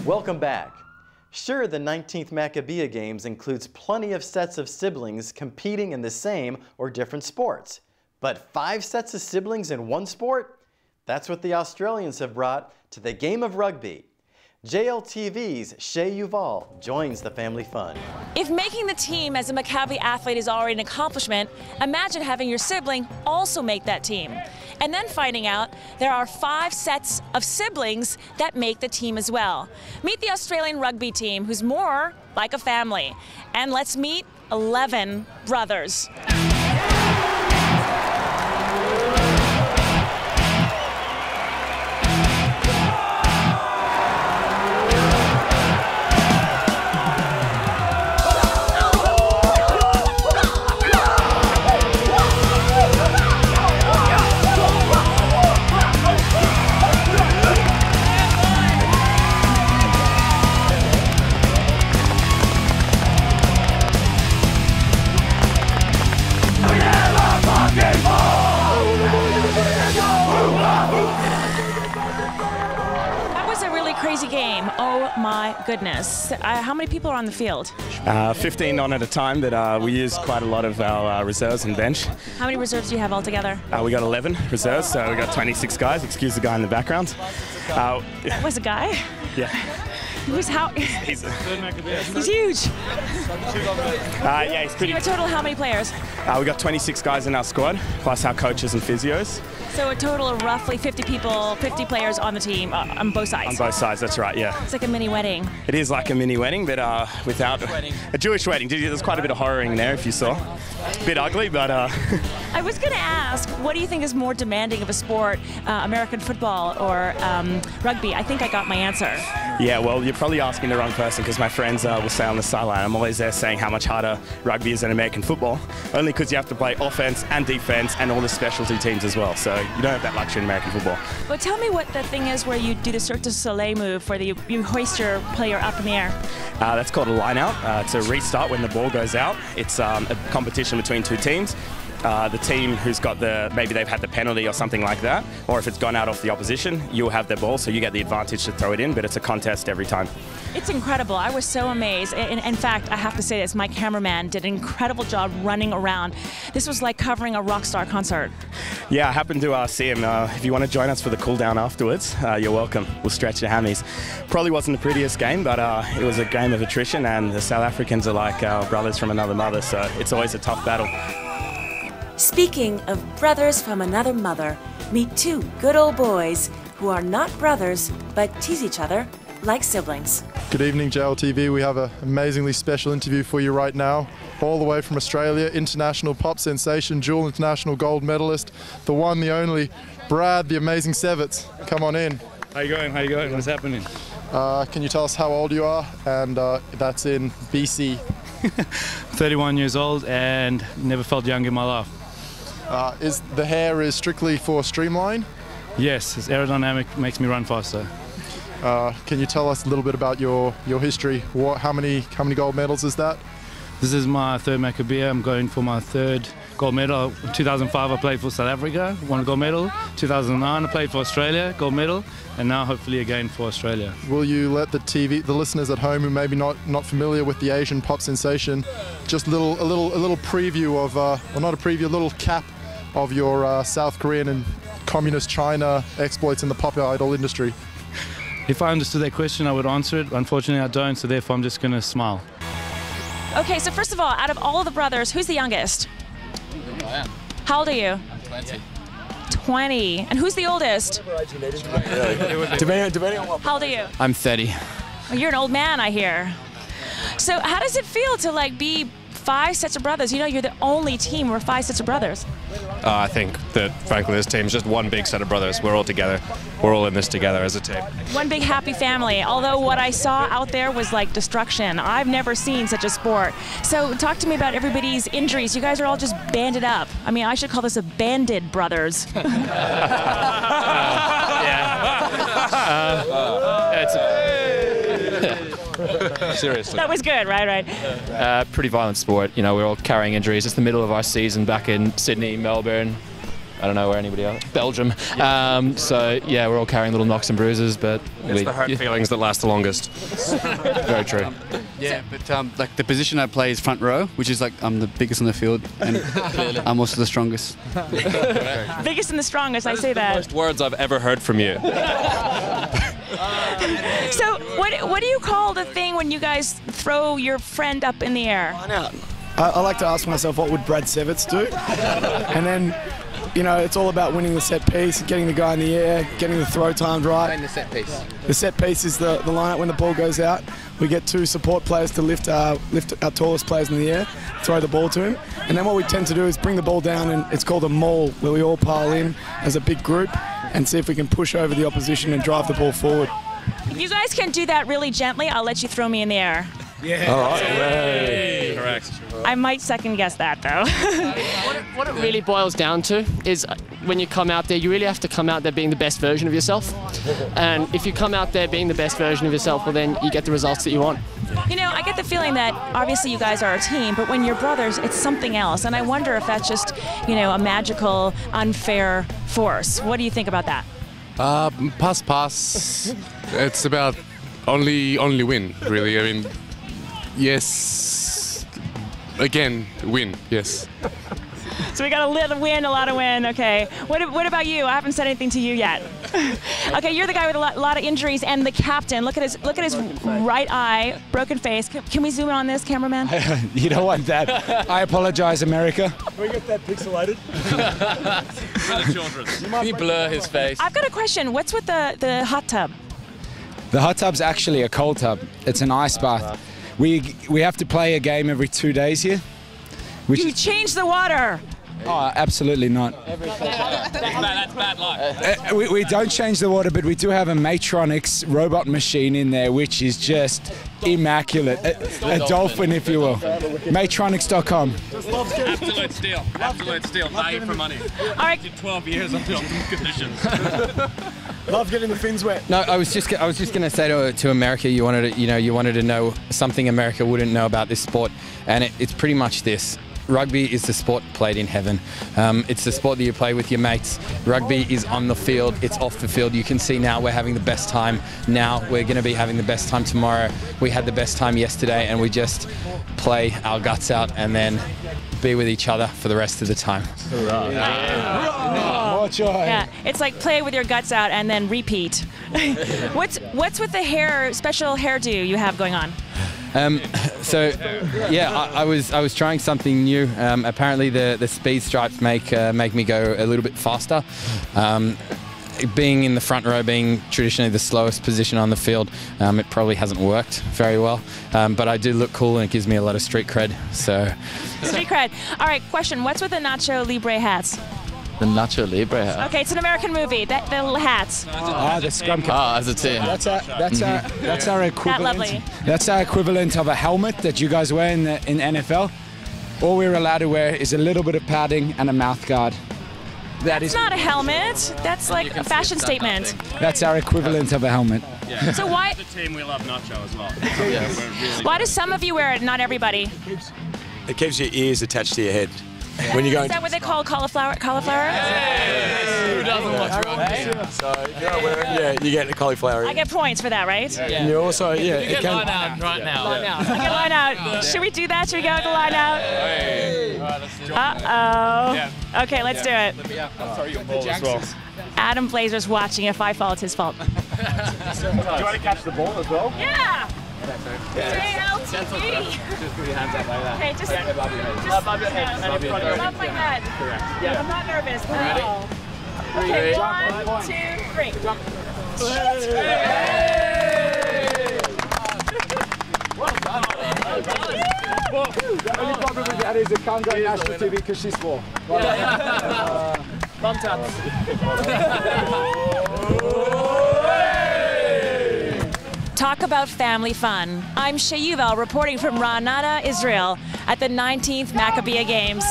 Welcome back. Sure, the 19th Maccabiah Games includes plenty of sets of siblings competing in the same or different sports. But 5 sets of siblings in one sport? That's what the Australians have brought to the game of rugby. JLTV's Shay Yuval joins the family fun. If making the team as a Maccabi athlete is already an accomplishment, imagine having your sibling also make that team. And then finding out there are 5 sets of siblings that make the team as well. Meet the Australian Rugby team, who's more like a family. And let's meet 11 brothers. Crazy game. Oh my goodness. How many people are on the field? 15 on at a time, but we use quite a lot of our reserves and bench. How many reserves do you have altogether? We got 11 reserves, so we got 26 guys. Excuse the guy in the background. That was a guy? Yeah. He's huge. Yeah, he's pretty. So a total how many players? We got 26 guys in our squad, plus our coaches and physios. So a total of roughly 50 people, 50 players on the team, on both sides? On both sides, that's right, yeah. It's like a mini wedding. It is like a mini wedding, but without a Jewish wedding. There's quite a bit of horroring there, if you saw. A bit ugly, but... I was going to ask, what do you think is more demanding of a sport, American football or rugby? I think I got my answer. Yeah, well, you're probably asking the wrong person, because my friends will say on the sideline, I'm always there saying how much harder rugby is than American football, only because you have to play offense and defense and all the specialty teams as well. So you don't have that luxury in American football. But tell me what the thing is where you do the Cirque du Soleil move, where you hoist your player up in the air. That's called a line out. It's a restart when the ball goes out. It's a competition between 2 teams. The team who's got maybe they've had the penalty or something like that, or if it's gone out off the opposition, you'll have the ball, so you get the advantage to throw it in, but it's a contest every time. It's incredible. I was so amazed. In fact, I have to say this, my cameraman did an incredible job running around. This was like covering a rock star concert. Yeah, I happened to see him. If you want to join us for the cool down afterwards, you're welcome. We'll stretch your hammies. Probably wasn't the prettiest game, but it was a game of attrition, and the South Africans are like our brothers from another mother, so it's always a tough battle. Speaking of brothers from another mother, meet 2 good old boys who are not brothers but tease each other like siblings. Good evening, JLTV. We have an amazingly special interview for you right now. All the way from Australia, international pop sensation, dual international gold medalist, the one, the only, Brad, the amazing Sevitz. Come on in. How you going? How you going? What's happening? Can you tell us how old you are? And that's in BC. 31 years old and never felt young in my life. Is the hair is strictly for streamline? Yes, it's aerodynamic, makes me run faster. Can you tell us a little bit about your history? How many gold medals is that? This is my 3rd Maccabiah. I'm going for my 3rd gold medal. In 2005 I played for South Africa, won a gold medal. 2009 I played for Australia, gold medal, and now hopefully again for Australia. Will you let the listeners at home who may be not familiar with the Asian pop sensation, just a little preview of, well, not a preview, a little cap of your South Korean and communist China exploits in the pop idol industry? If I understood that question, I would answer it. Unfortunately, I don't, so therefore I'm just going to smile. Okay, so first of all, out of all of the brothers, who's the youngest? I am. How old are you? I'm 20. 20. And who's the oldest? How old are you? I'm 30. Well, you're an old man, I hear. So how does it feel to be 5 sets of brothers? You know, you're the only team where 5 sets of brothers. I think that, frankly, this team's just one big set of brothers. We're all together. We're all in this together as a team. One big happy family, although what I saw out there was like destruction. I've never seen such a sport. So talk to me about everybody's injuries. You guys are all just banded up. I mean, I should call this a banded brothers. Seriously. That was good, right? Pretty violent sport. You know, we're all carrying injuries. It's the middle of our season back in Sydney, Melbourne. I don't know where anybody else. Belgium. So yeah, we're all carrying little knocks and bruises, but It's the hurt feelings that last the longest. Very true. Yeah, but like the position I play is front row, which is like I'm the biggest on the field, and I'm also the strongest. Biggest and the strongest, I say that. Most words I've ever heard from you. So what do you call the thing when you guys throw your friend up in the air? I like to ask myself, what would Brad Sevitz do? And then, you know, it's all about winning the set piece, getting the guy in the air, getting the throw timed right. And the set piece. The set piece is the lineup when the ball goes out. We get 2 support players to lift our tallest players in the air, throw the ball to him. And then what we tend to do is bring the ball down, and it's called a maul, where we all pile in as a big group and see if we can push over the opposition and drive the ball forward. If you guys can do that really gently, I'll let you throw me in the air. Yeah. All right. Yay. Correct. I might second guess that, though. What it really boils down to is when you come out there, you really have to come out there being the best version of yourself. And if you come out there being the best version of yourself, well, then you get the results that you want. You know, I get the feeling that obviously you guys are a team, but when you're brothers, it's something else. And I wonder if that's just, you know, a magical, unfair force. What do you think about that? Pass. It's about only win, really. I mean, yes. Again, win. Yes. So we got a little win, a lot of win. Okay. What about you? I haven't said anything to you yet. Okay, you're the guy with a lot of injuries, and the captain. Look at his right eye, broken face. Can we zoom in on this, cameraman? You don't want that. I apologize, America. Can we get that pixelated? For the children. Can you blur his face? I've got a question. What's with the hot tub? The hot tub's actually a cold tub. It's an ice bath. We have to play a game every 2 days here. You change the water. Oh, absolutely not. That's bad luck. We don't change the water, but we do have a Matronics robot machine in there, which is just immaculate. A dolphin, if you will. Matronics.com. Absolute steal. Absolute steal. Value for money. All right. 12 years on conditions. Love getting the fins wet. No, I was just going to say to America, you wanted to know something America wouldn't know about this sport, and it's pretty much this. Rugby is the sport played in heaven. It's the sport that you play with your mates. Rugby is on the field, it's off the field. You can see now we're having the best time. Now we're going to be having the best time tomorrow. We had the best time yesterday, and we just play our guts out and then be with each other for the rest of the time. More joy. Yeah, it's like play with your guts out and then repeat. What's with the special hairdo you have going on? So yeah, I was trying something new. Apparently the speed stripes make me go a little bit faster. Being in the front row, being traditionally the slowest position on the field, it probably hasn't worked very well. But I do look cool, and it gives me a lot of street cred. So street cred. All right, question. What's with the Nacho Libre hats? The Nacho Libre hat. Okay, it's an American movie. The little hats. The scrum cap. As a team. That's our equivalent. Not lovely. That's our equivalent of a helmet that you guys wear in NFL. All we're allowed to wear is a little bit of padding and a mouth guard. That's not a helmet. That's like a fashion statement. That's our equivalent of a helmet. Yeah. So why? As a team, we love Nacho as well. Why do some of you wear it, not everybody? It keeps your ears attached to your head. When you go Is that what they call cauliflower? Cauliflower? Who doesn't watch rugby? So if you're not wearing it, yeah, you get the cauliflower. I get points for that, right? Yeah. And you also, yeah, You get line out right now. I get line out. Should we do that? Should we go with the line out? Uh-oh. Okay, let's do it. I'll throw you a ball as well. Adam Blazer's watching. If I fall, it's his fault. Do you want to catch the ball as well? Yeah! JLTV! Just put your hands up like that. Okay, just above your head. above my head. Yeah. I'm not nervous. Ready? No. Okay, 1, 2, 3. The only problem with that is it can't go national TV because she's small. Bum taps. Talk about family fun. I'm Shay Yuval reporting from Ra'anana, Israel at the 19th Maccabiah Games.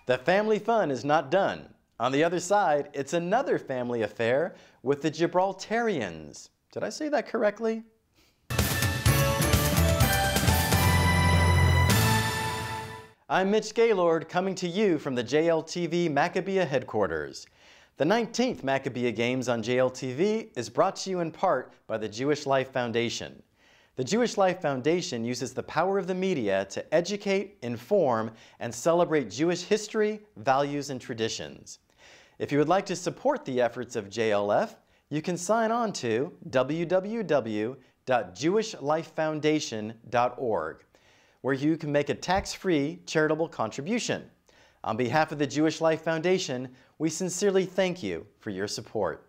The family fun is not done. On the other side, it's another family affair with the Gibraltarians. Did I say that correctly? I'm Mitch Gaylord coming to you from the JLTV Maccabiah headquarters. The 19th Maccabiah Games on JLTV is brought to you in part by the Jewish Life Foundation. The Jewish Life Foundation uses the power of the media to educate, inform, and celebrate Jewish history, values, and traditions. If you would like to support the efforts of JLF, you can sign on to www.jewishlifefoundation.org, where you can make a tax-free charitable contribution. On behalf of the Jewish Life Foundation, we sincerely thank you for your support.